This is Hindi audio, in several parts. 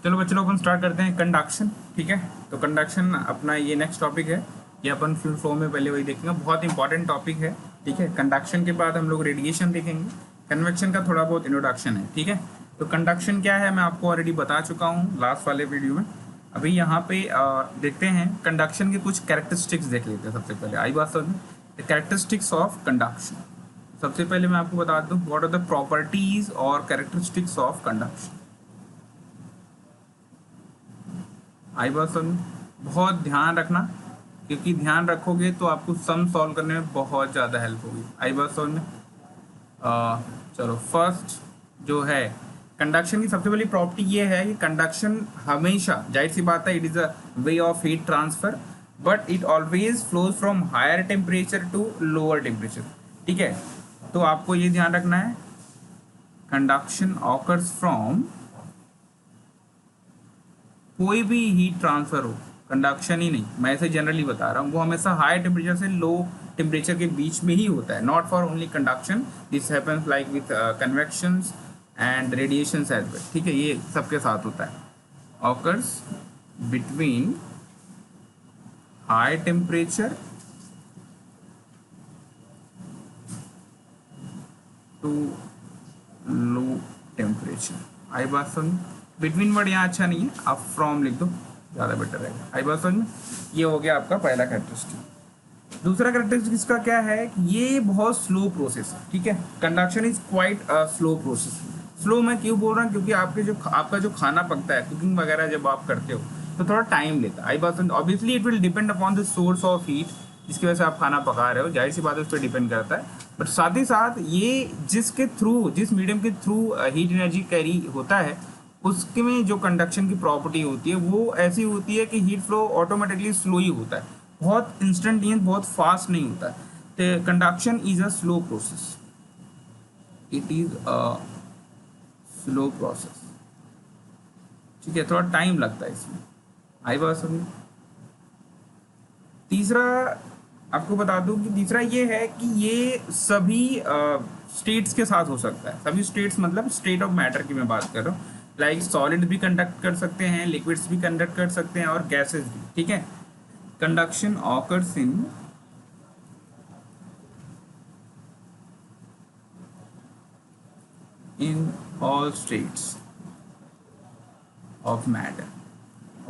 चलो बच्चों लोग अपन स्टार्ट करते हैं कंडक्शन। ठीक है, तो कंडक्शन अपना ये नेक्स्ट टॉपिक है। ये अपन फुल फ्लो में पहले वही देखेंगे, बहुत इंपॉर्टेंट टॉपिक है। ठीक है, कंडक्शन के बाद हम लोग रेडिएशन देखेंगे, कन्वेक्शन का थोड़ा बहुत इंट्रोडक्शन है। ठीक है, तो कंडक्शन क्या है मैं आपको ऑलरेडी बता चुका हूँ लास्ट वाले वीडियो में। अभी यहाँ पे देखते हैं कंडक्शन के कुछ कैरेक्टरिस्टिक्स देख लेते हैं। सबसे पहले आई बात समझ में, द कैरेक्टरिस्टिक्स ऑफ कंडक्शन। सबसे पहले मैं आपको बता दूं व्हाट आर द प्रॉपर्टीज और कैरेक्टरिस्टिक्स ऑफ कंडक्शन। आई बात समझ, बहुत ध्यान रखना, क्योंकि ध्यान रखोगे तो आपको सम सॉल्व करने में बहुत ज़्यादा हेल्प होगी। आई बात समझ में। चलो फर्स्ट जो है कंडक्शन की सबसे पहली प्रॉपर्टी ये है कि कंडक्शन हमेशा, जाहिर सी बात है, it is a way of heat transfer, but it always flows from higher temperature to lower temperature. ठीक है, तो आपको ये ध्यान रखना है, कंडक्शन ऑकर्स फ्रॉम, कोई भी हीट ट्रांसफर हो, कंडक्शन ही नहीं, मैं ऐसे जनरली बता रहा हूँ, वो हमेशा हाई टेम्परेचर से लो टेम्परेचर के बीच में ही होता है। Not for only conduction, this happens like with convections and radiations as well. ठीक है, ये सबके साथ होता है। Occurs between high temperature to low temperature. आई बात समझ, बिटवीन वर्ड यहाँ अच्छा नहीं है, आप फ्रॉम लिख दो, ज़्यादा बेटर रहेगा। आई बात समझ में, ये हो गया आपका पहला कैरेक्टरिस्टिक। दूसरा कैरेक्टरिस्टिक इसका क्या है कि ये बहुत स्लो प्रोसेस है। ठीक है, conduction is quite a slow process. Slow मैं क्यों बोल रहा हूँ, क्योंकि आपका जो खाना पकता है, कुकिंग वगैरह जब आप करते हो तो थोड़ा टाइम लेता है। आई बात समझ, obviously it will depend upon the source of heat जिसकी वजह से आप खाना पका रहे हो, जाहिर सी बात है उस पर डिपेंड करता है। बट साथ ही साथ ये जिसके थ्रू, जिस मीडियम के थ्रू हीट एनर्जी कैरी होता है, उसके में जो कंडक्शन की प्रॉपर्टी होती है वो ऐसी होती है कि हीट फ्लो ऑटोमेटिकली स्लो ही होता है, बहुत इंस्टेंटेनियस, बहुत फास्ट नहीं होता है। तो conduction is a slow process, it is a slow process. ठीक है, थोड़ा टाइम लगता है इसमें। आई बात समझ। तीसरा आपको बता दूं कि तीसरा ये है कि ये सभी स्टेट्स के साथ हो सकता है। सभी स्टेट्स मतलब स्टेट ऑफ मैटर की मैं बात कर रहा हूँ। लाइक सॉलिड भी कंडक्ट कर सकते हैं, लिक्विड्स भी कंडक्ट कर सकते हैं, और गैसेस भी। ठीक है, conduction occurs in all states of matter,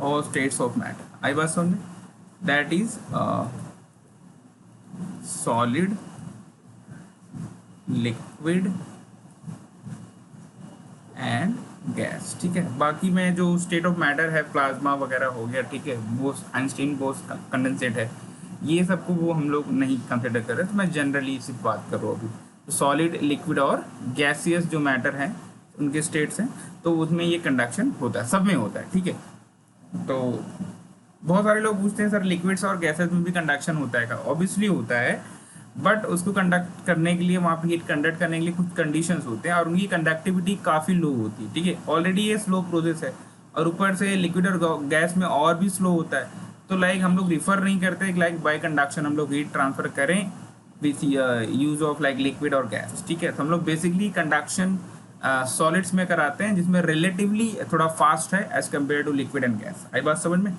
all states of matter। आई बात समझ, that is solid, liquid and gas. ठीक है, बाकी में जो स्टेट ऑफ मैटर है, प्लाज्मा वगैरह हो गया, ठीक है, वो आइंस्टीन बोस कंडेंसेट है, ये सबको वो हम लोग नहीं कंसिडर कर रहे। तो मैं जनरली सिर्फ बात कर रहा हूँ अभी। तो सॉलिड, लिक्विड और गैसियस जो मैटर है, उनके स्टेट्स हैं, तो उसमें ये कंडक्शन होता है, सब में होता है। ठीक है, तो बहुत सारे लोग पूछते हैं सर लिक्विड्स और गैसेस में भी कंडक्शन होता है क्या? ऑब्वियसली होता है, बट उसको कंडक्ट करने के लिए, वहाँ पे हीट कंडक्ट करने के लिए कुछ कंडीशंस होते हैं, और उनकी कंडक्टिविटी काफ़ी लो होती है। ठीक है, ऑलरेडी ये स्लो प्रोसेस है, और ऊपर से लिक्विड और गैस में और भी स्लो होता है। तो लाइक हम लोग रिफर नहीं करते लाइक बाय कंडक्शन हम लोग हीट ट्रांसफर करें with use of like liquid और गैस। ठीक है, तो हम लोग बेसिकली कंडक्शन सॉलिड्स में कराते हैं, जिसमें रिलेटिवली थोड़ा फास्ट है as compare to liquid and gas. आई बात समझ में,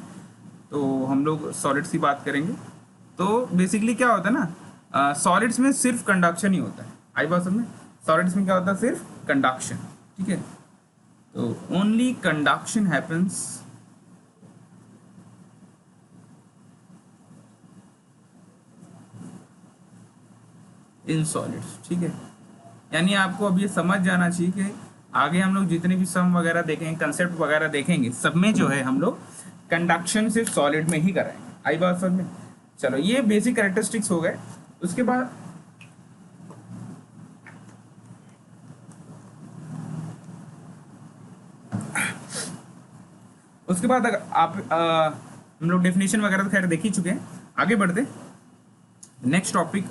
तो हम लोग सॉलिड्स की बात करेंगे। तो बेसिकली क्या होता है ना, सॉलिड्स में सिर्फ कंडक्शन ही होता है। आई बात समझ में, सॉलिड्स में क्या होता है, सिर्फ कंडक्शन। ठीक है, तो only conduction happens in solids. ठीक है, यानी आपको अब ये समझ जाना चाहिए कि आगे हम लोग जितने भी सम वगैरह देखेंगे, कंसेप्ट वगैरह देखेंगे, सब में जो है हम लोग कंडक्शन सिर्फ सॉलिड में ही कराएंगे। आई बात समझ में। चलो ये बेसिक कैरेक्टरिस्टिक्स हो गए। उसके बाद उसके बाद अगर आप हम लोग डेफिनेशन वगैरह तो खैर देख ही चुके हैं, आगे बढ़ते नेक्स्ट टॉपिक।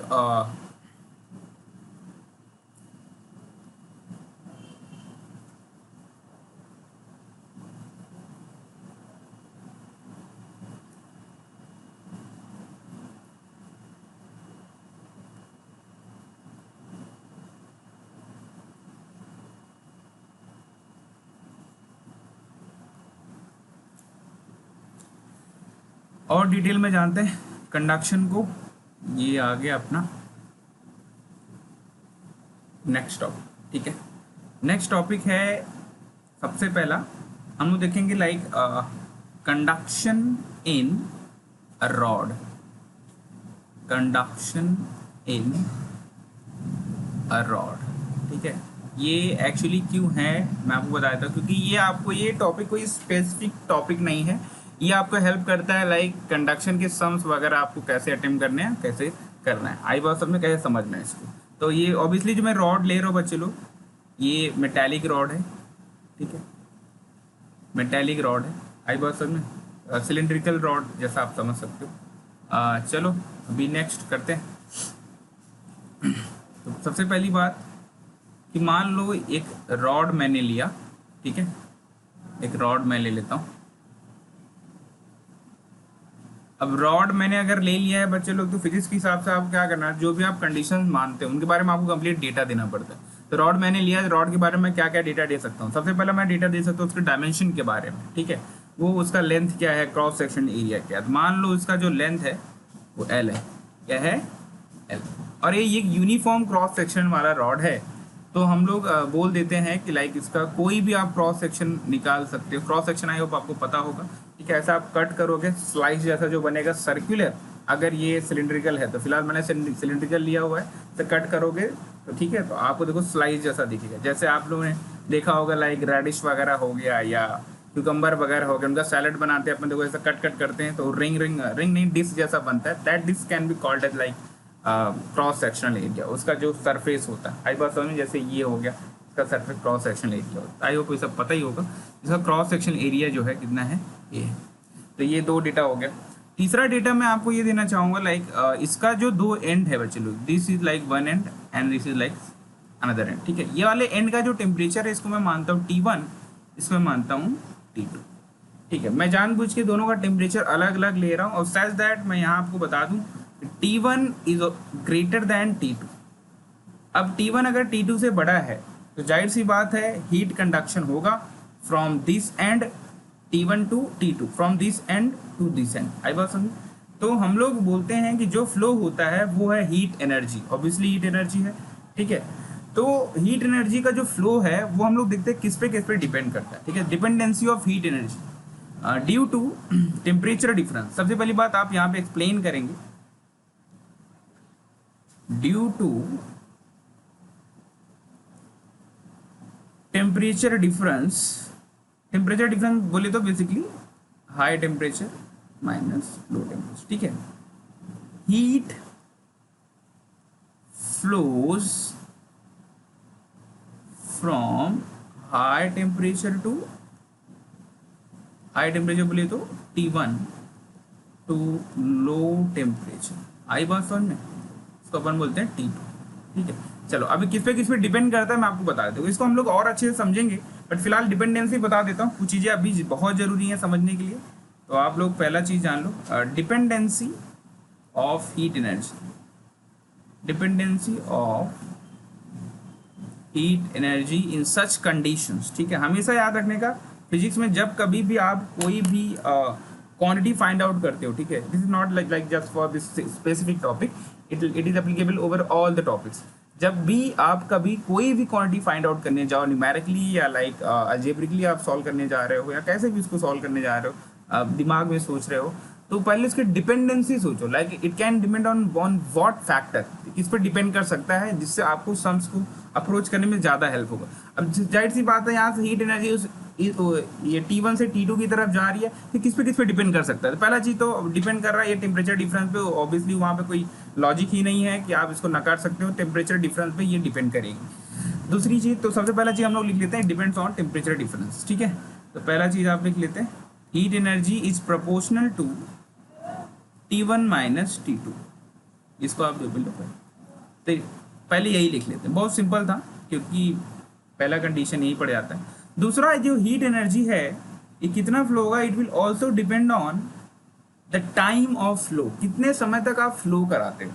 और डिटेल में जानते हैं कंडक्शन को। ये आ गया अपना नेक्स्ट टॉपिक, ठीक है। नेक्स्ट टॉपिक है सबसे पहला हम लोग देखेंगे like conduction in a rod. Conduction in a rod, ठीक है। ये एक्चुअली क्यों है मैं आपको बताया था, क्योंकि ये आपको ये टॉपिक कोई स्पेसिफिक टॉपिक नहीं है, ये आपको हेल्प करता है लाइक कंडक्शन के सम्स वगैरह आपको कैसे अटेम्प्ट करने हैं, कैसे करना है, आई बात समझ में, कैसे समझना है इसको। तो ये ऑब्वियसली जो मैं रॉड ले रहा हूँ बच्चे लोग, ये मेटालिक रॉड है, ठीक है, मेटालिक रॉड है, आई बात समझ में, सिलेंड्रिकल रॉड जैसा आप समझ सकते हो। चलो अभी नेक्स्ट करते हैं। तो सबसे पहली बात कि मान लो एक रॉड मैंने लिया, ठीक है, एक रॉड मैं ले लेता हूँ। अब रॉड मैंने अगर ले लिया है बच्चे लोग, तो फिजिक्स के हिसाब से आप क्या करना है, जो भी आप कंडीशंस मानते हैं उनके बारे में आपको कंप्लीट डेटा देना पड़ता है। तो रॉड मैंने लिया है, रॉड के बारे में क्या क्या डेटा दे सकता हूँ। सबसे पहले मैं डेटा दे सकता हूँ उसके डायमेंशन के बारे में, ठीक है, वो उसका लेंथ क्या है, क्रॉस सेक्शन एरिया क्या है। तो मान लो इसका जो लेंथ है वो एल है, क्या है, एल। और ये यूनिफॉर्म क्रॉस सेक्शन वाला रॉड है, तो हम लोग बोल देते हैं कि लाइक इसका कोई भी आप क्रॉस सेक्शन निकाल सकते हो। क्रॉस सेक्शन आई होप आपको पता होगा, ठीक है। ऐसा आप कट करोगे स्लाइस जैसा जो बनेगा सर्कुलर, अगर ये सिलेंड्रिकल है तो फिलहाल मैंने सिलेंड्रिकल लिया हुआ है, तो कट करोगे तो ठीक है, तो आपको देखो स्लाइस जैसा दिखेगा। जैसे आप लोगों ने देखा होगा लाइक रेडिश वगैरह हो गया या क्यूकम्बर वगैरह हो गया, उनका सैलड बनाते हैं अपन, देखो ऐसा कट कट करते हैं तो रिंग नहीं डिस्क जैसा बनता है। That disc can be called as like cross sectional area, उसका जो सरफेस होता है। आई बात समझ में, जैसे ये हो गया इसका सरफेस क्रॉस सेक्शनल एरिया होता है। आई होप ये सब पता ही होगा, इसका क्रॉस सेक्शनल एरिया जो है कितना है, ये है। तो ये दो डेटा हो गया। तीसरा डेटा मैं आपको ये देना चाहूँगा लाइक इसका जो दो एंड है बच्चे लोग, this is like one and and this is like another and, ठीक है। ये वाले एंड का जो टेम्परेचर है इसको मैं मानता हूँ T1, इसको मैं मानता हूँ T2, ठीक है। मैं जानबूझ के दोनों का टेम्परेचर अलग अलग ले रहा हूँ, और सच दैट मैं यहाँ आपको बता दूँ T1 is greater than T2। अब T1 अगर T2 से बड़ा है तो जाहिर सी बात है हीट कंडक्शन होगा from this end T1 to T2, from this end to this end. आई बात समझ। तो हम लोग बोलते हैं कि जो फ्लो होता है वो है heat energy, obviously heat energy है, ठीक है। तो हीट एनर्जी का जो फ्लो है वो हम लोग देखते हैं किस पे डिपेंड करता है, ठीक है। Dependency of heat energy due to temperature difference. सबसे पहली बात आप यहाँ पे एक्सप्लेन करेंगे, due to temperature difference. Temperature difference बोले तो basically high temperature minus low temperature, ठीक है। Heat flows from high temperature to, high temperature बोले तो T1 टू लो टेम्परेचर। आई बात समझ में, इसको अपन बोलते हैं T2, ठीक है। चलो अभी किस पे डिपेंड करता है मैं आपको बता देता हूँ, इसको हम लोग और अच्छे से समझेंगे, बट फिलहाल डिपेंडेंसी बता देता हूँ। कुछ चीज़ें अभी बहुत ज़रूरी है समझने के लिए। तो आप लोग पहला चीज़ जान लो, dependency of heat energy, dependency of heat energy in such conditions, ठीक है। हमेशा याद रखने का फिजिक्स में जब कभी भी आप कोई भी क्वांटिटी फाइंड आउट करते हो, ठीक है, this is not like just for this specific topic, it is applicable over all the topics. जब भी आप कभी कोई भी क्वांटिटी फाइंड आउट करने जाओ न्यूमेरिकली या लाइक अलजेब्रिकली आप सॉल्व करने जा रहे हो, या कैसे भी उसको सॉल्व करने जा रहे हो, आप दिमाग में सोच रहे हो, तो पहले इसकी डिपेंडेंसी सोचो, like it can depend on what factor, किस पर डिपेंड कर सकता है, जिससे आपको सम्स को अप्रोच करने में ज़्यादा हेल्प होगा। अब जाहिर सी बात है यहाँ से हीट एनर्जी ये T1 से T2 की तरफ जा रही है, तो किस पे डिपेंड कर सकता है। तो पहला चीज़ तो डिपेंड कर रहा है ये टेम्परेचर डिफरेंस पे, ऑब्वियसली वहाँ पे कोई लॉजिक ही नहीं है कि आप इसको नकार सकते हो, टेम्परेचर डिफरेंस पे ये डिपेंड करेगी। दूसरी चीज़, तो सबसे पहला चीज़ हम लोग लिख लेते हैं डिपेंड्स ऑन टेम्परेचर डिफरेंस, ठीक है। तो पहला चीज़ आप लिख लेते हैं heat energy is proportional to T1 minus T2, इसको आप लो। तो पहले यही लिख लेते हैं, बहुत सिंपल था क्योंकि पहला कंडीशन यही पड़ जाता है। दूसरा जो हीट एनर्जी है ये कितना फ्लो होगा, it will also depend on the time of flow, कितने समय तक आप फ्लो कराते हो।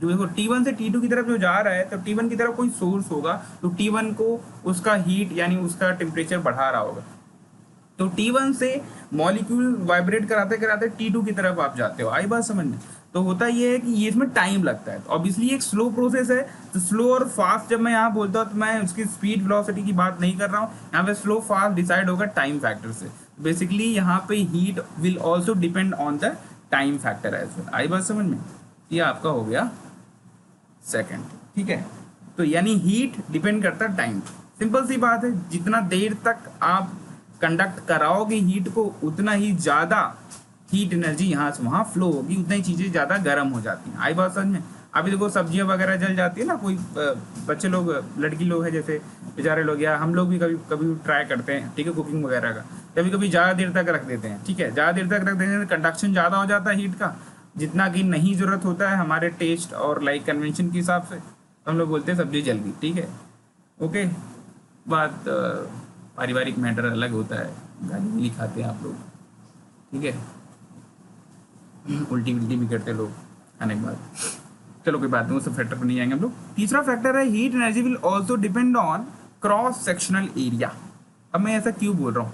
जो देखो T1 से T2 की तरफ जो जा रहा है, तो T1 की तरफ कोई सोर्स होगा तो T1 को उसका हीट यानी उसका टेम्परेचर बढ़ा रहा होगा, तो T1 से मॉलिक्यूल वाइब्रेट कराते कराते T2 की तरफ आप जाते हो। आई बात समझ में? तो होता ये है कि ये इसमें टाइम लगता है, तो ऑब्वियसली एक स्लो प्रोसेस है। तो स्लो और फास्ट जब मैं यहाँ बोलता हूँ तो मैं उसकी स्पीड वेलोसिटी की बात नहीं कर रहा हूँ, यहाँ पे स्लो फास्ट डिसाइड होगा टाइम फैक्टर से। बेसिकली यहाँ पे heat will also depend on the time factor as well. आई बात समझ में? ये आपका हो गया सेकंड, ठीक है। तो यानी हीट डिपेंड करता है टाइम। सिंपल सी बात है, जितना देर तक आप कंडक्ट कराओगे हीट को, उतना ही ज़्यादा हीट एनर्जी यहाँ से वहाँ फ्लो होगी, उतना ही चीज़ें ज़्यादा गर्म हो जाती हैं। आई बात समझ में? अभी देखो सब्जियां वगैरह जल जाती है ना, कोई बच्चे लोग, लड़की लोग हैं जैसे बेचारे लोग, या हम लोग भी कभी कभी ट्राई करते हैं, ठीक है, कुकिंग वगैरह का। कभी कभी ज़्यादा देर तक रख देते हैं, ठीक है, ज़्यादा देर तक रख देते हैं, कंडक्शन ज़्यादा हो जाता है हीट का, जितना कि नहीं ज़रूरत होता है हमारे टेस्ट और लाइक कन्वेंशन के हिसाब से, हम लोग बोलते हैं सब्जी जल गई, ठीक है, ओके। बात पारिवारिक मैटर अलग होता है, गाली भी खाते हैं आप लोग, ठीक है, उल्टी उल्टी भी करते लोग खाने के बाद। चलो कोई बात नहीं, उस फैक्टर पर नहीं जाएंगे हम लोग। तीसरा फैक्टर है heat energy will also depend on cross sectional area. अब मैं ऐसा क्यों बोल रहा हूँ?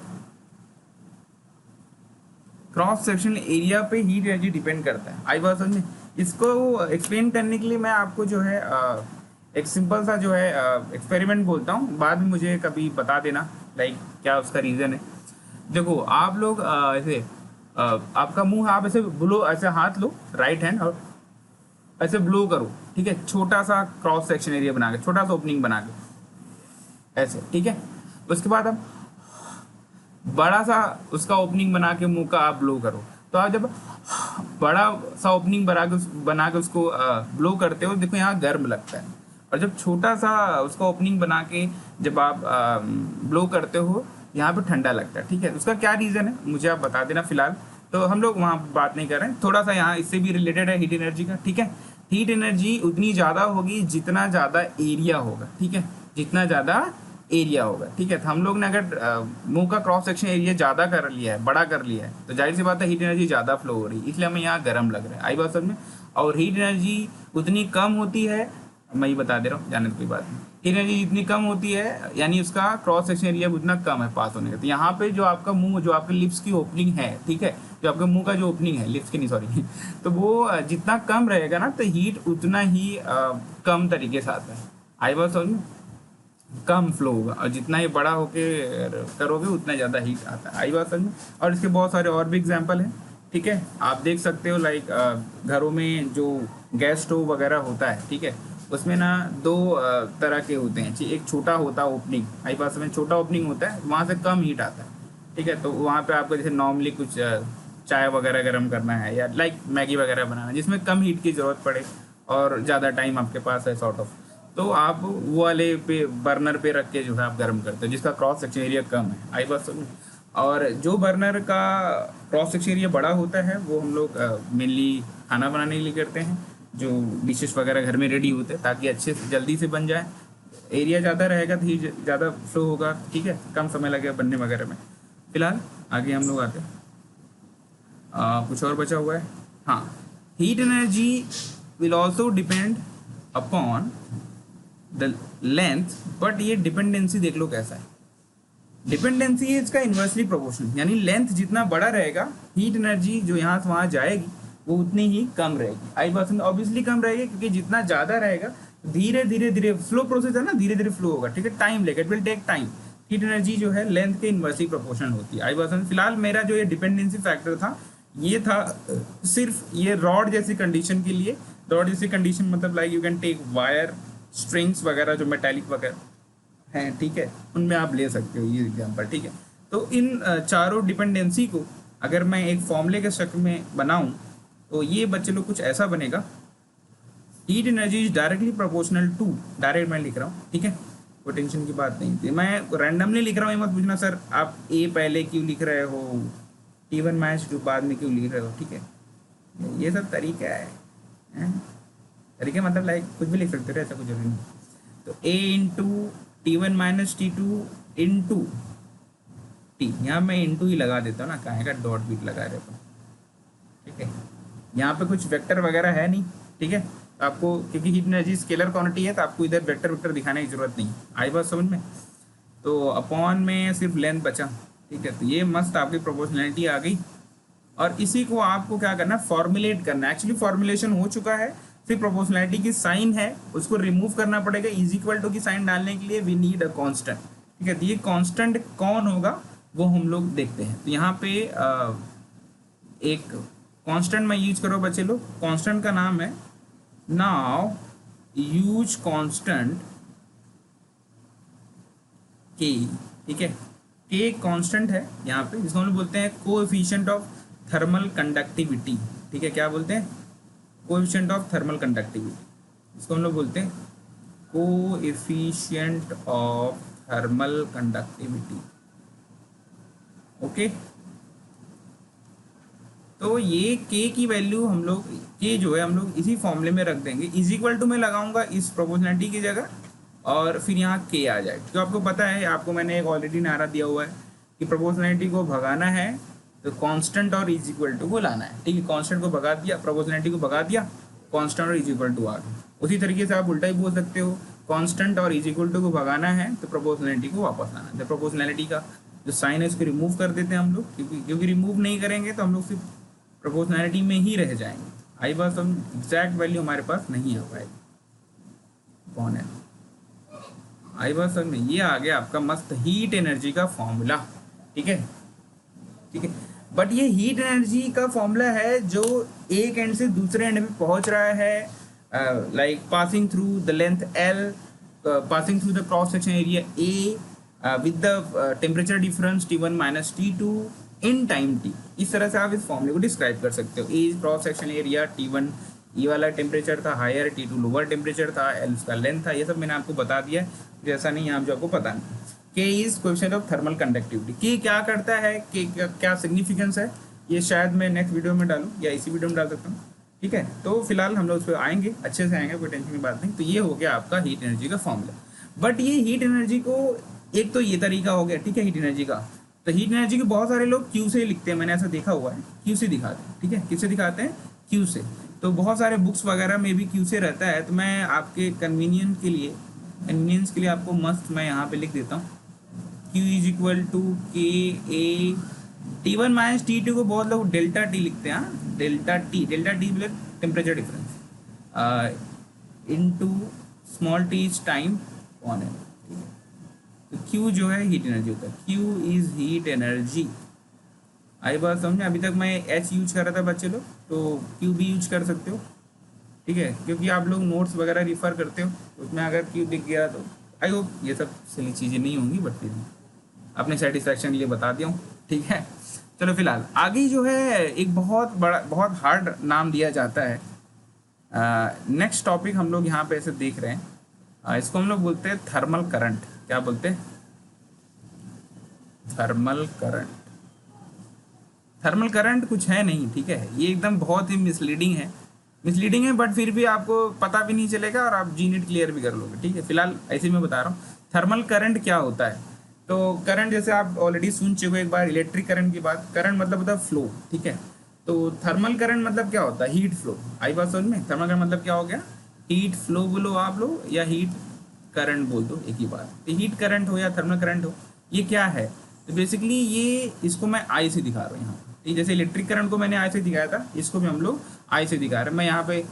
क्रॉस सेक्शनल एरिया पे हीट एनर्जी डिपेंड करता है। आई बात समझ में? इसको एक्सप्लेन करने के लिए मैं आपको जो है एक सिंपल सा जो है एक्सपेरिमेंट बोलता हूँ, बाद में मुझे कभी बता देना लाइक क्या उसका रीज़न है। देखो आप लोग ऐसे आपका मुंह आप ऐसे ब्लो, ऐसे हाथ लो राइट हैंड और ऐसे ब्लो करो, ठीक है, छोटा सा क्रॉस सेक्शन एरिया बना के, छोटा सा ओपनिंग बना के ऐसे, ठीक है। उसके बाद आप बड़ा सा उसका ओपनिंग बना के मुंह का आप ब्लो करो। तो आप जब बड़ा सा ओपनिंग बना के उसको ब्लो करते हो, देखो यहाँ गर्म लगता है, और जब छोटा सा उसका ओपनिंग बना के जब आप ब्लो करते हो, यहाँ पे ठंडा लगता है, ठीक है। उसका क्या रीज़न है मुझे आप बता देना। फिलहाल तो हम लोग वहाँ बात नहीं कर रहे हैं, थोड़ा सा यहाँ इससे भी रिलेटेड है हीट एनर्जी का, ठीक है। हीट एनर्जी उतनी ज़्यादा होगी जितना ज़्यादा एरिया होगा, ठीक है, जितना ज़्यादा एरिया होगा, ठीक है। तो हम लोग ने अगर मुंह का क्रॉस सेक्शन एरिया ज़्यादा कर लिया है, बड़ा कर लिया है, तो जाहिर सी बात है हीट एनर्जी ज़्यादा फ्लो हो रही है, इसलिए हमें यहाँ गर्म लग रहा है। आई बात समझ में? और हीट एनर्जी उतनी कम होती है, मैं ही बता दे रहा हूँ, जाने तो कोई बात नहीं। हीट एनर्जी जितनी कम होती है यानी उसका क्रॉस सेक्शन एरिया उतना कम है पास होने का। तो यहाँ पे जो आपका मुंह, जो आपके लिप्स की ओपनिंग है, ठीक है, जो आपके मुंह का जो ओपनिंग है, लिप्स की नहीं सॉरी तो वो जितना कम रहेगा ना, तो हीट उतना ही कम तरीके से आता है। आई बात समझ में? कम फ्लो होगा, और जितना ही बड़ा होके करोगे उतना ज़्यादा हीट आता है। आई बात समझ में? और इसके बहुत सारे और भी एग्जाम्पल हैं, ठीक है। आप देख सकते हो लाइक घरों में जो गैस स्टोव वगैरह होता है, ठीक है, उसमें ना दो तरह के होते हैं। एक छोटा होता है ओपनिंग, आई पास में छोटा ओपनिंग होता है, वहाँ से कम हीट आता है, ठीक है। तो वहाँ पे आपको जैसे नॉर्मली कुछ चाय वगैरह गर्म करना है, या लाइक मैगी वगैरह बनाना है, जिसमें कम हीट की ज़रूरत पड़े और ज़्यादा टाइम आपके पास है सॉर्ट ऑफ, तो आप वो वाले पे बर्नर पे रख के जो है आप गर्म करते हो, जिसका क्रॉस सेक्शन एरिया कम है। आई बात समझ? और जो बर्नर का क्रॉस सेक्शन एरिया बड़ा होता है, वो हम लोग मेनली खाना बनाने के लिए करते हैं, जो डिशेस वगैरह घर में रेडी होते हैं, ताकि अच्छे से जल्दी से बन जाए। एरिया ज़्यादा रहेगा तो ही ज़्यादा फ्लो होगा, ठीक है, कम समय लगेगा बनने वगैरह में। फिलहाल आगे हम लोग आते हैं, कुछ और बचा हुआ है। हाँ, heat energy will also depend upon the length, but ये डिपेंडेंसी देख लो कैसा है। डिपेंडेंसी है इसका इन्वर्सली प्रोपोर्शनल, यानी लेंथ जितना बड़ा रहेगा, हीट एनर्जी जो यहाँ से वहाँ जाएगी वो उतनी ही कम रहेगी। आई बात समझ? ऑब्वियसली कम रहेगी, क्योंकि जितना ज़्यादा रहेगा धीरे धीरे धीरे स्लो प्रोसेस है ना, धीरे धीरे फ्लो होगा, ठीक है, टाइम लेगा, it will take time. Heat energy जो है लेंथ के इन्वर्सली प्रोपोर्शनल होती है। आई बात समझ? फिलहाल मेरा जो ये डिपेंडेंसी फैक्टर था, ये था सिर्फ ये रॉड जैसी कंडीशन के लिए। रॉड जैसी कंडीशन मतलब like you can take wire, strings वगैरह जो मेटालिक वगैरह हैं, ठीक है, उनमें आप ले सकते हो ये एग्जाम्पल, ठीक है। तो इन चारों डिपेंडेंसी को अगर मैं एक फॉर्मूले के शक्ल में बनाऊं, तो ये बच्चे लोग कुछ ऐसा बनेगा। Heat energy is directly proportional to, direct मैं लिख रहा हूँ, ठीक है, कोई टेंशन की बात नहीं थी, मैं रैंडमली लिख रहा हूँ, ये मत पूछना सर आप ए पहले क्यों लिख रहे हो, T1 - T2 बाद में क्यों लिख रहे हो, ठीक है, ये सब तरीका है। तरीके मतलब लाइक कुछ भी लिख सकते हो, ऐसा कुछ जरूरी नहीं। तो A into T1 - T2 into T, यहाँ मैं इंटू ही लगा देता हूँ ना, काहे का डॉट बीट लगा रहता हूँ, ठीक है। यहाँ पे कुछ वेक्टर वगैरह है नहीं, ठीक है, तो आपको क्योंकि हीट एनर्जी स्केलर क्वांटिटी है, तो आपको इधर वेक्टर दिखाने की जरूरत नहीं। आई बात समझ में? तो अपॉन में सिर्फ लेंथ बचा, ठीक है, तो ये मस्त आपकी प्रोपोर्शनैलिटी आ गई। और इसी को आपको क्या करना है, फॉर्मुलेट करना है। एक्चुअली फॉर्मुलेशन हो चुका है, सिर्फ प्रोपोर्शनैलिटी की साइन है उसको रिमूव करना पड़ेगा। इज इक्वल टू की साइन डालने के लिए वी नीड अ कांस्टेंट। ठीक है, तो ये कांस्टेंट कौन होगा वो हम लोग देखते हैं। तो यहाँ पे एक कांस्टेंट मैं यूज करो बच्चे लोग, कांस्टेंट का नाम है, नाउ यूज कांस्टेंट के। ठीक है, के कांस्टेंट है यहाँ पे, जिसको हम लोग बोलते हैं कोएफिशिएंट ऑफ थर्मल कंडक्टिविटी। ठीक है, क्या बोलते हैं, कोएफिशिएंट ऑफ थर्मल कंडक्टिविटी, इसको हम लोग बोलते हैं coefficient of thermal conductivity. Okay, तो ये के की वैल्यू हम लोग, के जो है हम लोग इसी फॉर्मूले में रख देंगे। इज इक्वल टू में लगाऊंगा इस प्रोपोर्शनैलिटी की जगह, और फिर यहाँ के आ जाएगा। तो आपको पता है, आपको मैंने एक ऑलरेडी नारा दिया हुआ है कि प्रोपोर्शनैलिटी को भगाना है तो कांस्टेंट और इज इक्वल टू को लाना है। ठीक है, कांस्टेंट को भगा दिया, प्रोपोर्शनैलिटी को भगा दिया, कांस्टेंट और इज इक्वल टू आ गया। उसी तरीके से आप उल्टा ही बोल सकते हो, कांस्टेंट और इज इक्वल टू को भगाना है तो प्रोपोर्शनैलिटी को वापस लाना है। तो प्रोपोर्शनैलिटी का जो साइन है उसको रिमूव कर देते हैं हम लोग, क्योंकि रिमूव नहीं करेंगे तो हम लोग सिर्फ प्रोपोर्शनैलिटी में ही रह जाएंगे। आई बात, हम एग्जैक्ट वैल्यू हमारे पास नहीं आ पाएगी। कौन है, आई बात समझ में, ये आ गया आपका मस्त हीट एनर्जी का फॉर्मूला। ठीक है, ठीक है, बट ये हीट एनर्जी का फॉर्मूला है जो एक एंड से दूसरे एंड पे पहुंच रहा है, like passing through the length L, passing through the cross section area A with the temperature difference T1 minus T2 in time T। इस तरह से आप इस फॉर्मूले को डिस्क्राइब कर सकते हो। ए क्रॉस सेक्शन एरिया, T1 ये वाला टेम्परेचर था हायर, T2 लोअर टेम्परेचर था, एल उसका लेंथ था। ये सब मैंने आपको बता दिया है, जैसा नहीं आप जो आपको पता नहीं। के is coefficient of thermal conductivity. के क्या करता है, के क्या सिग्निफिकेंस है, ये शायद मैं नेक्स्ट वीडियो में डालूँ या इसी वीडियो में डाल सकता हूँ। ठीक है, तो फिलहाल हम लोग उस पर आएंगे, अच्छे से आएंगे, कोई टेंशन की बात नहीं। तो ये हो गया आपका हीट एनर्जी का फॉर्मूला। बट ये हीट एनर्जी को, एक तो ये तरीका हो गया, ठीक है, हीट एनर्जी का। तो हीट एनर्जी को बहुत सारे लोग क्यू से लिखते हैं, मैंने ऐसा देखा हुआ है, क्यू से दिखाते हैं। ठीक है, किससे दिखाते हैं, क्यू से। तो बहुत सारे बुक्स वगैरह में भी क्यू से रहता है, तो मैं आपके कन्वीनियंस के लिए आपको मस्त मैं यहाँ पे लिख देता हूँ, Q इज इक्वल टू के ए T1 माइनस T2 को बहुत लोग डेल्टा टी लिखते हैं। डेल्टा टी मतलब temperature difference into small T is time on है। ठीक है, तो Q जो है हीट एनर्जी होता है, Q इज हीट एनर्जी। आई बात समझे, अभी तक मैं H यूज कर रहा था बच्चे लोग, तो Q भी यूज कर सकते हो। ठीक है, क्योंकि आप लोग नोट्स वगैरह रिफर करते हो, उसमें अगर Q दिख गया तो आई होप ये सब सही चीज़ें नहीं होंगी, बट फिर अपने सेटिस्फैक्शन के लिए बता दिया हूँ। ठीक है, चलो फिलहाल आगे जो है एक बहुत बड़ा, बहुत हार्ड नाम दिया जाता है। नेक्स्ट टॉपिक हम लोग यहाँ पे ऐसे देख रहे हैं, इसको हम लोग बोलते हैं थर्मल करंट। क्या बोलते हैं, थर्मल करंट। थर्मल करंट कुछ है नहीं, ठीक है, ये एकदम बहुत ही मिसलीडिंग है, बट फिर भी आपको पता भी नहीं चलेगा और आप जीनेट क्लियर भी कर लोगे। ठीक है, फिलहाल ऐसे मैं बता रहा हूँ थर्मल करंट क्या होता है। तो करंट जैसे आप ऑलरेडी सुन चुके हो एक बार इलेक्ट्रिक करंट की बात। करंट मतलब होता है फ्लो। ठीक है, तो थर्मल करंट मतलब क्या होता है, हीट फ्लो। आई बात समझ में, थर्मल करंट मतलब क्या हो गया, हीट फ्लो बोलो आप लोग या हीट करंट बोल दो, एक ही बात। तो हीट करंट हो या थर्मल करंट हो, ये क्या है, तो बेसिकली ये, इसको मैं आई से दिखा रहा हूँ यहाँ। ठीक, जैसे इलेक्ट्रिक करंट को मैंने आई से दिखाया था, इसको भी हम लोग आई से दिखा रहे हैं। मैं यहाँ पे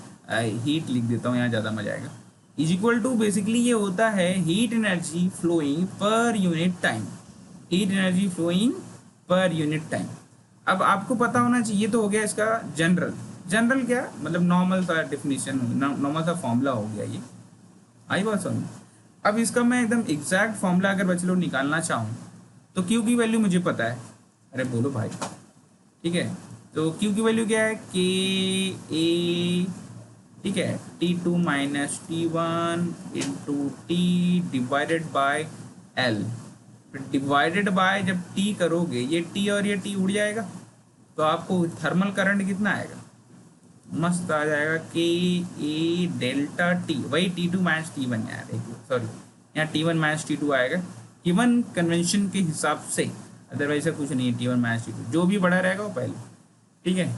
हीट लिख देता हूँ, यहाँ ज़्यादा मजा आएगा। इज इक्वल टू बेसिकली ये होता है heat energy flowing per unit time, heat energy flowing per unit time. अब आपको पता होना चाहिए, तो हो गया इसका जनरल क्या मतलब नॉर्मल सा डेफिनेशन, नॉर्मल सा फॉर्मूला हो गया ये। आई बात समझ। अब इसका मैं एकदम एग्जैक्ट फॉर्मूला अगर बच्चे लोग निकालना चाहूँ तो क्यू की वैल्यू मुझे पता है। अरे बोलो भाई, ठीक है, तो क्यू की वैल्यू क्या है, के ए, ठीक है, T2 minus T1 into T divided by L. Divided by जब T करोगे, ये T और ये T उड़ जाएगा, तो आपको थर्मल करंट कितना आएगा, मस्त आ जाएगा, के ए डेल्टा टी, वही T2 माइनस T1 यार, सॉरी यहाँ T1 माइनस T2 आएगा गिवन कन्वेंशन के हिसाब से, अदरवाइज कुछ नहीं है। T1 माइनस T2 जो भी बड़ा रहेगा वो पहले, ठीक है,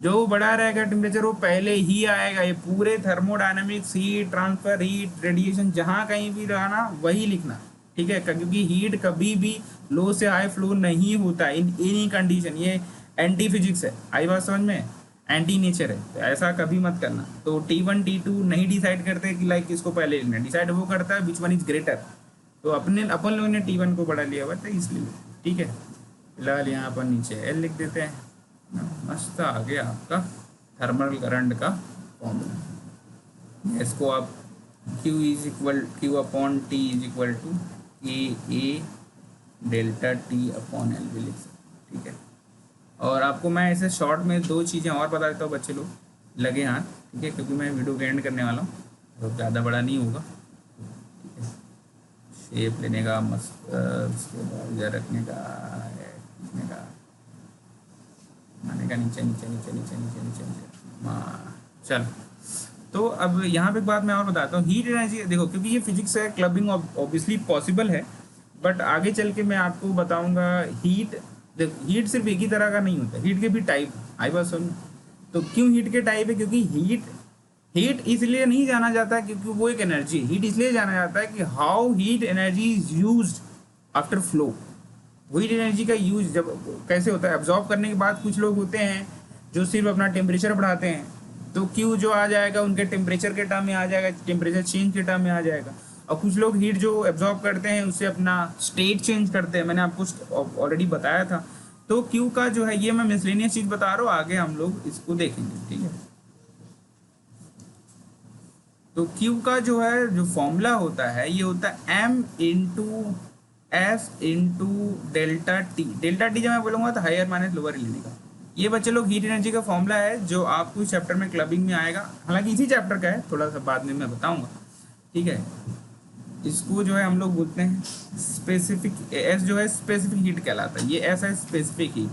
जो बड़ा रहेगा टेम्परेचर वो पहले ही आएगा। ये पूरे thermodynamics, heat transfer, heat radiation, जहाँ कहीं भी रहना वही लिखना, ठीक है, क्योंकि हीट कभी भी लो से हाई फ्लो नहीं होता इन एनी कंडीशन, ये एंटी फिजिक्स है, आई बात समझ में, एंटी नेचर है, तो ऐसा कभी मत करना। तो T1 T2 नहीं डिसाइड करते कि लाइक किसको पहले लेना, डिसाइड वो करता है विच वन इज ग्रेटर। तो अपन लोगों ने T1 को बड़ा लिया हुआ था इसलिए, ठीक है। फिलहाल यहाँ पर नीचे एल लिख देते हैं। मस्त आ गया आपका थर्मल करंट का फॉर्मूला। इसको आप Q upon T is equal to KA delta T upon L भी लिख सकते, ठीक है। और आपको मैं ऐसे शॉर्ट में दो चीज़ें और बता देता हूँ बच्चे लोग, लगे हाथ, ठीक है, क्योंकि मैं वीडियो के एंड करने वाला हूँ, तो ज़्यादा बड़ा नहीं होगा, ठीक है। शेप लेने का मस्त, उसके बाद इधर रखने का, खींचने का, आने का, नीचे नीचे नीचे नीचे नीचे नीचे नीचे, हाँ चल। तो अब यहाँ पे एक बात मैं और बताता हूँ, हीट एनर्जी देखो, क्योंकि ये फिजिक्स है, क्लबिंग ऑब्वियसली पॉसिबल है, बट आगे चल के मैं आपको बताऊंगा हीट। हीट सिर्फ एक ही तरह का नहीं होता, हीट के भी टाइप, आई बात सुन। तो क्यों हीट के टाइप है, क्योंकि हीट इसलिए नहीं जाना जाता क्योंकि वो एक एनर्जी, हीट इसलिए जाना जाता है कि how heat energy is used after flow. Heat energy का यूज जब कैसे होता है, एब्जॉर्ब करने के बाद कुछ लोग होते हैं जो सिर्फ अपना टेम्परेचर बढ़ाते हैं, तो क्यू जो आ जाएगा उनके टेम्परेचर के टर्म में आ जाएगा, टेम्परेचर चेंज के टर्म में आ जाएगा। और कुछ लोग हीट जो एब्जॉर्ब करते हैं उससे अपना स्टेट चेंज करते हैं, मैंने आपको ऑलरेडी बताया था। तो क्यू का जो है, ये मैं मिसलेनियस चीज बता रहा हूँ, आगे हम लोग इसको देखेंगे, ठीक है। तो क्यू का जो है जो फॉर्मूला होता है, ये होता है M into S into delta T. Delta T जब मैं बोलूँगा तो हायर माइनस लोअर लेने का। ये बच्चे लोग हीट एनर्जी का फॉर्मूला है जो आपको इस चैप्टर में क्लबिंग में आएगा, हालांकि इसी चैप्टर का है, थोड़ा सा बाद में मैं बताऊंगा, ठीक है। इसको जो है हम लोग बोलते हैं स्पेसिफिक, एस जो है स्पेसिफिक हीट कहलाता है, ये एस है स्पेसिफिक हीट,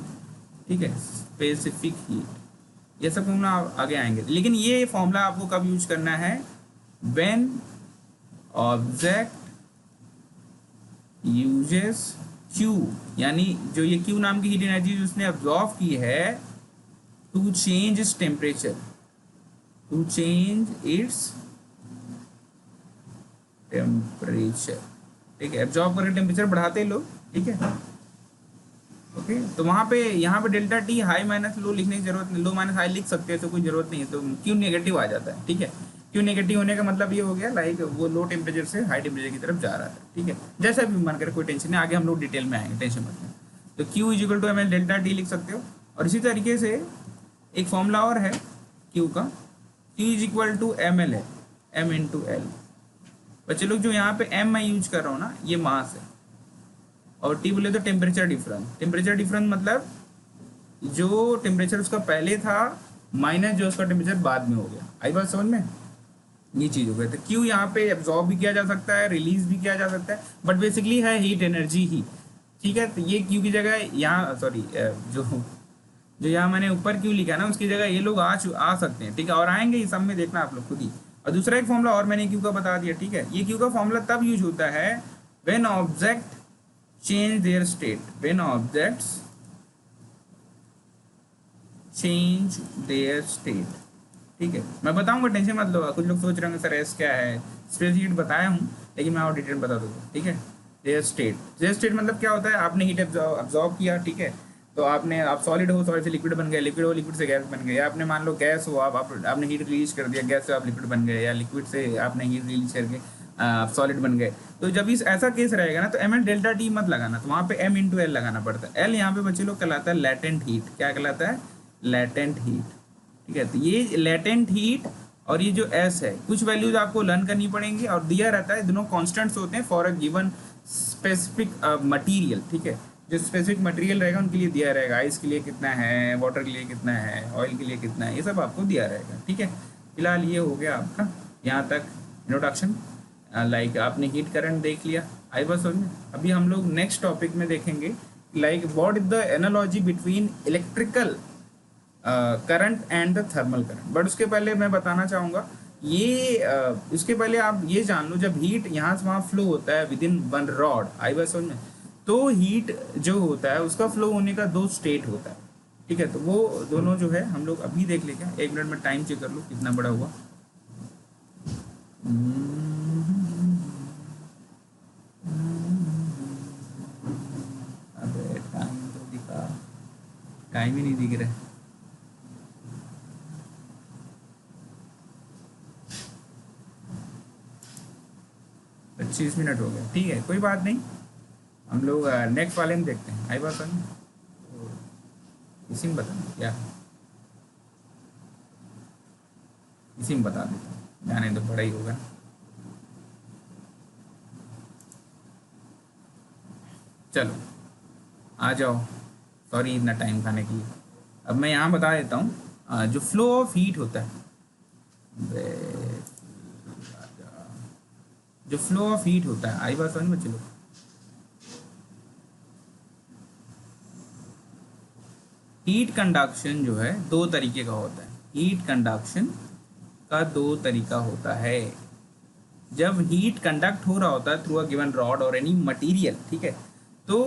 ठीक है, स्पेसिफिक हीट। ये सब फॉर्मूला आगे आएंगे, लेकिन ये फॉर्मूला आपको कब यूज करना है, व्हेन ऑब्जेक्ट यूजेस Q, यानी जो ये Q नाम की हीट एनर्जी उसने अब्जॉर्व की है to change its temperature, to change its temperature, ठीक है। एब्जॉर्ब करके टेम्परेचर बढ़ाते हैं लोग, ठीक है, ओके। तो वहाँ पे यहाँ पे delta T high minus low लिखने की जरूरत नहीं, लो माइनस हाई लिख सकते हैं, तो कोई जरूरत नहीं है। तो क्यू नेगेटिव आ जाता है, ठीक है। क्यू नेगेटिव होने का मतलब ये हो गया लाइक वो लो टेम्परेचर से हाई टेम्परेचर की तरफ जा रहा है, ठीक है। जैसा भी मन करे, कोई टेंशन नहीं, आगे हम लोग डिटेल में आएंगे, टेंशन मत लें। तो Q is equal to M L delta T लिख सकते हो। और इसी तरीके से एक फॉर्मूला और है क्यू का, Q is equal to M L है, एम इंटू एल। बच्चे लोग जो यहाँ पे एम मैं यूज कर रहा हूँ ना, ये मास है, और टी बोले तो टेम्परेचर डिफरेंस। टेम्परेचर डिफरेंस मतलब जो टेम्परेचर उसका पहले था माइनस जो उसका टेम्परेचर बाद में हो गया, आई बात समझ में, ये चीज हो गई। तो क्यू यहाँ पे एब्जॉर्ब भी किया जा सकता है, रिलीज भी किया जा सकता है, बट बेसिकली है हीट एनर्जी ही, ठीक है। तो ये क्यू की जगह यहाँ, सॉरी, जो जो यहाँ मैंने ऊपर क्यू लिखा ना, उसकी जगह ये लोग आ सकते हैं, ठीक है, और आएंगे ये सब में, देखना आप लोग खुद ही। और दूसरा एक फॉर्मूला और मैंने क्यू का बता दिया, ठीक है। ये क्यू का फॉर्मूला तब यूज होता है when object change their state, when objects change their state, ठीक है। मैं बताऊंगा, टेंशन मत लो। कुछ लोग सोच रहे होंगे सर एस क्या है, स्पेस हीट बताया हूँ, लेकिन मैं और डिटेल बता दूंगा, ठीक है। देयर स्टेट, देयर स्टेट मतलब क्या होता है, आपने हीट अब्जॉर्ब किया, ठीक है। तो आप सॉलिड हो, सॉलिड से लिक्विड बन गए, लिक्विड हो, लिक्विड से गैस बन गए, या आपने मान लो गैस हो, आपने हीट रिलीज कर दिया, गैस से आप लिक्विड बन गए, या लिक्विड से आपने हीट रिलीज करके आप सॉलिड बन गए। तो जब इस ऐसा केस रहेगा ना, तो एम एल डेल्टा टी मत लगाना, तो वहाँ पे एम इंटू एल लगाना पड़ता है। एल यहाँ पे बच्चे लोग कहलाता है लैटेंट हीट, क्या कहलाता है, लैटेंट हीट, ठीक है। तो ये लैटेंट हीट और ये जो एस है, कुछ वैल्यूज आपको लर्न करनी पड़ेंगी, और दिया रहता है, दोनों कांस्टेंट्स होते हैं for a given specific material, ठीक है। जो स्पेसिफिक मटेरियल रहेगा उनके लिए दिया रहेगा, आइस के लिए कितना है, वाटर के लिए कितना है, ऑयल के लिए कितना है, ये सब आपको दिया रहेगा, ठीक है। फिलहाल ये हो गया आपका यहाँ तक इंट्रोडक्शन, लाइक आपने हीट करंट देख लिया, आई बस समझ में। अभी हम लोग नेक्स्ट टॉपिक में देखेंगे like what is the analogy between electrical current and the thermal current. But उसके पहले मैं बताना चाहूँगा ये इसके पहले आप ये जान लो, जब हीट यहाँ से वहाँ फ्लो होता है विद इन वन रॉड, आई बात समझ में, तो हीट जो होता है उसका फ्लो होने का दो स्टेट होता है, ठीक है। तो वो दोनों जो है हम लोग अभी देख लेंगे। एक मिनट में टाइम चेक कर लो कितना बड़ा हुआ। टाइम ही नहीं दिख रहा है। 25 मिनट हो गया, ठीक है कोई बात नहीं। हम लोग नेक्स्ट वाले में देखते हैं। आई बात समझ, इसी में बताना क्या, इसी में बता देता हूँ, जाने तो बड़ा ही होगा। चलो आ जाओ, सॉरी इतना टाइम खाने के लिए। अब मैं यहाँ बता देता हूँ जो फ्लो ऑफ हीट होता है, जो फ्लो ऑफ हीट होता है, आई बात समझ में। चलो हीट कंडक्शन जो है दो तरीके का होता है। हीट कंडक्शन का दो तरीका होता है। जब हीट कंडक्ट हो रहा होता है थ्रू अ गिवन रॉड और एनी मटेरियल, ठीक है, तो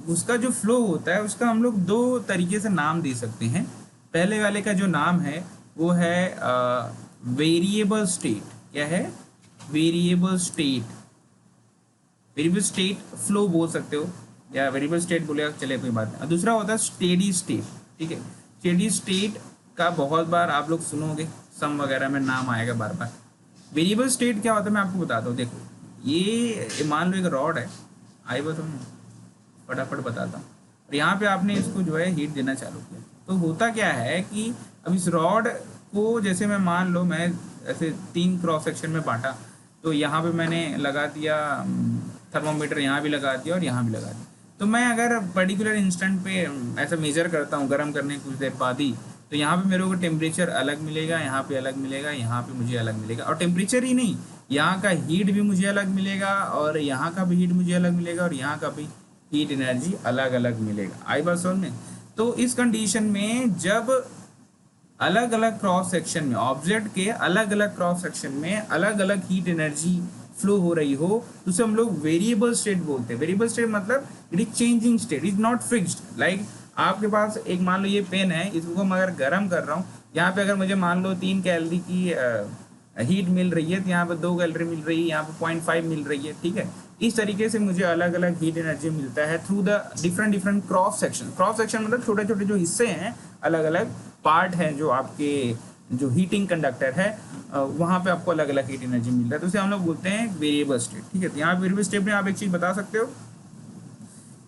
उसका जो फ्लो होता है उसका हम लोग दो तरीके से नाम दे सकते हैं। पहले वाले का जो नाम है वो है वेरिएबल स्टेट। क्या है? Variable state. Variable state flow बोल सकते हो या वेरिएबल स्टेट बोले चले, कोई बात नहीं। और दूसरा होता है स्टेडी स्टेट, ठीक है। स्टेडी स्टेट का बहुत बार आप लोग सुनोगे, सम वगैरह में नाम आएगा बार बार। वेरिएबल स्टेट क्या होता है मैं आपको बताता हूँ। देखो ये मान लो एक रॉड है, आई बस हम फटाफट बताता हूँ। और यहाँ पे आपने इसको जो है हीट देना चालू किया, तो होता क्या है कि अब इस रॉड को जैसे मैं मान लो मैं ऐसे 3 क्रॉस सेक्शन में बांटा, तो यहाँ पे मैंने लगा दिया थर्मोमीटर, यहाँ भी लगा दिया और यहाँ भी लगा दिया। तो मैं अगर पर्टिकुलर इंस्टेंट पे ऐसा मेजर करता हूँ गर्म करने कुछ देर बाद ही, तो यहाँ पे मेरे को टेम्परेचर अलग मिलेगा, यहाँ पे अलग मिलेगा, यहाँ पे मुझे अलग मिलेगा। और टेम्परेचर ही नहीं, यहाँ का हीट भी मुझे अलग मिलेगा और यहाँ का भी हीट मुझे अलग मिलेगा और यहाँ का भी हीट एनर्जी अलग अलग मिलेगा। आई बात समझ में। तो इस कंडीशन में जब अलग अलग क्रॉस सेक्शन में ऑब्जेक्ट के अलग अलग क्रॉस सेक्शन में अलग अलग हीट एनर्जी फ्लो हो रही हो, तो उसे हम लोग वेरिएबल स्टेट बोलते हैं। वेरिएबल स्टेट मतलब it is changing state, is not fixed. Like आपके पास एक मान लो ये पेन है, इसको मैं अगर गर्म कर रहा हूँ, यहाँ पे अगर मुझे मान लो 3 कैलोरी की हीट मिल रही है, तो यहाँ पे 2 कैलोरी मिल रही है, यहाँ पे 0.5 मिल रही है, ठीक है। इस तरीके से मुझे अलग अलग हीट एनर्जी मिलता है through the different different cross section. Cross section मतलब छोटे छोटे जो हिस्से हैं, अलग अलग पार्ट हैं जो आपके जो हीटिंग कंडक्टर है, वहाँ पे आपको अलग अलग हीट एनर्जी मिल रहा है, तो उसे हम लोग बोलते हैं वेरिएबल स्टेट, ठीक है। तो यहाँ वेरिएबल स्टेट में आप एक चीज़ बता सकते हो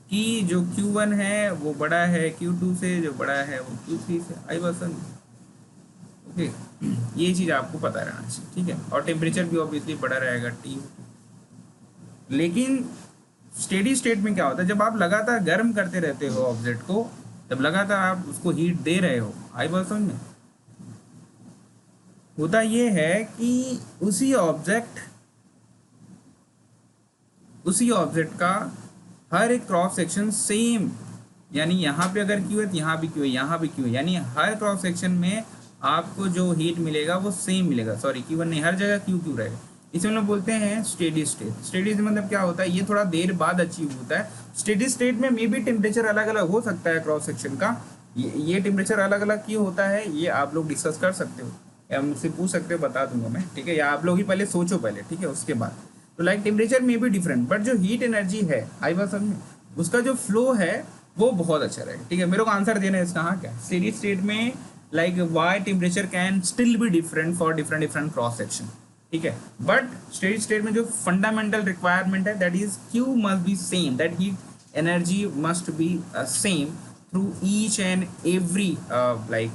कि जो Q1 है वो बड़ा है Q2 से, जो बड़ा है वो Q3 से। आई बस ओके, ये चीज़ आपको पता रहना चाहिए, ठीक है। और टेम्परेचर भी ऑब्वियसली बड़ा रहेगा T। लेकिन स्टेडी स्टेट में क्या होता है, जब आप लगातार गर्म करते रहते हो ऑब्जेक्ट को, जब लगातार आप उसको हीट दे रहे हो, आई बात समझ में, होता ये है कि उसी ऑब्जेक्ट का हर एक क्रॉस सेक्शन सेम, यानी यहाँ पे अगर क्यू है तो यहाँ भी क्यू है, यहाँ भी क्यू है, यानी हर क्रॉस सेक्शन में आपको जो हीट मिलेगा वो सेम मिलेगा। सॉरी Q1 नहीं, हर जगह क्यू क्यू रहेगा। इसे हम लोग बोलते हैं स्टेडी स्टेट। स्टेडी मतलब क्या होता है, ये थोड़ा देर बाद अचीव होता है। स्टेडी स्टेट में मे भी टेम्परेचर अलग अलग हो सकता है क्रॉस सेक्शन का। ये टेम्परेचर अलग अलग क्यों होता है ये आप लोग डिस्कस कर सकते हो या मुझसे पूछ सकते हो, बता दूंगा मैं, ठीक है। या आप लोग ही पहले सोचो पहले, ठीक है, उसके बाद। तो लाइक टेम्परेचर में भी डिफरेंट, बट जो हीट एनर्जी है, आई बात समझ में, उसका जो फ्लो है वो बहुत अच्छा रहेगा, ठीक है। मेरे को आंसर देना है इसका, हाँ क्या स्टेडी स्टेट में like why temperature can still be different for different different cross section, ठीक है। बट स्टेडी स्टेट में जो फंडामेंटल रिक्वायरमेंट है that is Q must be same, that heat energy must be same through each and every like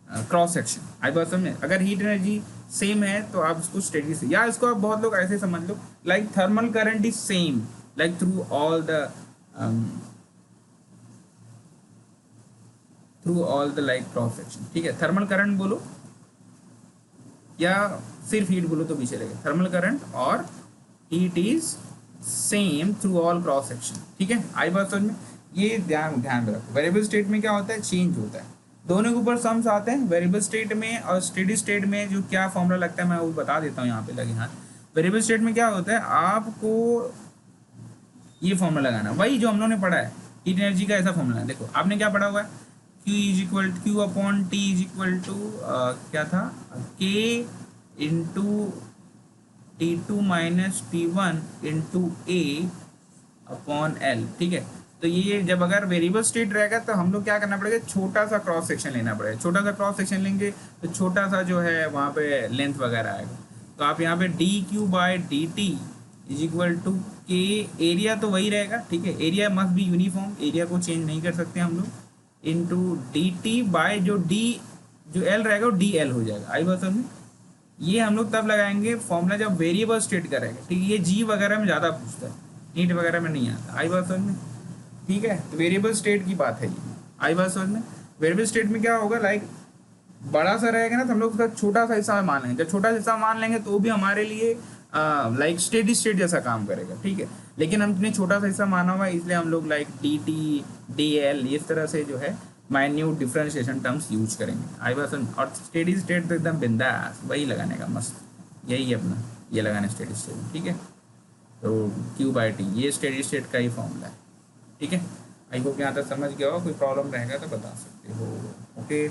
cross section. आई बात समझ में। अगर हीट एनर्जी सेम है तो आप उसको स्टेडी से, या इसको आप बहुत लोग ऐसे समझ लो like thermal current is same like through all the like cross section, ठीक है। थर्मल करंट बोलो या सिर्फ हीट बोलो तो भी चलेगा। थर्मल करंट और heat is same through all cross section, ठीक है। आई बात समझ में। ये ध्यान ध्यान रखो। वेरिएबल स्टेट में क्या होता है, चेंज होता है, दोनों के ऊपर सम्स आते हैं। वेरिएबल स्टेट में और स्टेडी स्टेट में जो क्या फॉर्मूला लगता है मैं वो बता देता हूँ यहाँ पे लगे हाथ। वेरिएबल स्टेट में क्या होता है, आपको ये फॉर्मूला लगाना, वही जो हम लोगों ने पढ़ा है हीट एनर्जी का, ऐसा फॉर्मूला है। देखो आपने क्या पढ़ा हुआ है, Q upon T is equal to क्या था, K into T2 minus T1 into A upon L, ठीक है। तो ये जब अगर वेरिएबल स्टेट रहेगा तो हम लोग क्या करना पड़ेगा, छोटा सा क्रॉस सेक्शन लेना पड़ेगा। छोटा सा क्रॉस सेक्शन लेंगे तो छोटा सा जो है वहाँ पे लेंथ वगैरह आएगा। तो आप यहाँ पे D Q by D T is equal to K, area तो वही रहेगा, ठीक है, area must be uniform, area को चेंज नहीं कर सकते हम लोग, इंटू डी टी बाय जो डी जो एल रहेगा वो डी एल हो जाएगा। आई बात समझ में? ये हम लोग तब लगाएंगे फॉर्मूला जब वेरिएबल स्टेट का रहेगा, ठीक है। ये जी वगैरह में ज़्यादा पूछता है, नीट वगैरह में नहीं आता। आई बात समझ में? ठीक है, तो वेरिएबल स्टेट की बात है ये। आई बात समझ में? वेरिएबल स्टेट में क्या होगा, लाइक बड़ा सा रहेगा ना तो हम लोग उसका छोटा सा हिस्सा मान लेंगे। जब छोटा सा हिस्सा मान लेंगे तो वो भी हमारे लिए लाइक स्टेडी स्टेट जैसा काम करेगा, ठीक है। लेकिन हमने छोटा सा हिस्सा माना हुआ है इसलिए हम लोग like D T D L इस तरह से जो है माइन्यूट डिफरेंशिएशन टर्म्स यूज करेंगे। आई बात समझ? और स्टेडी स्टेट तो एकदम बिंदास वही लगाने का, मस्त यही है अपना, ये लगाने स्टेडी स्टेट, ठीक है। तो क्यू बाई टी ये स्टेडी स्टेट का ही फॉर्मूला है, ठीक है। आई होप यहाँ तक समझ गया हो, कोई प्रॉब्लम रहेगा तो बता सकते हो। ओके।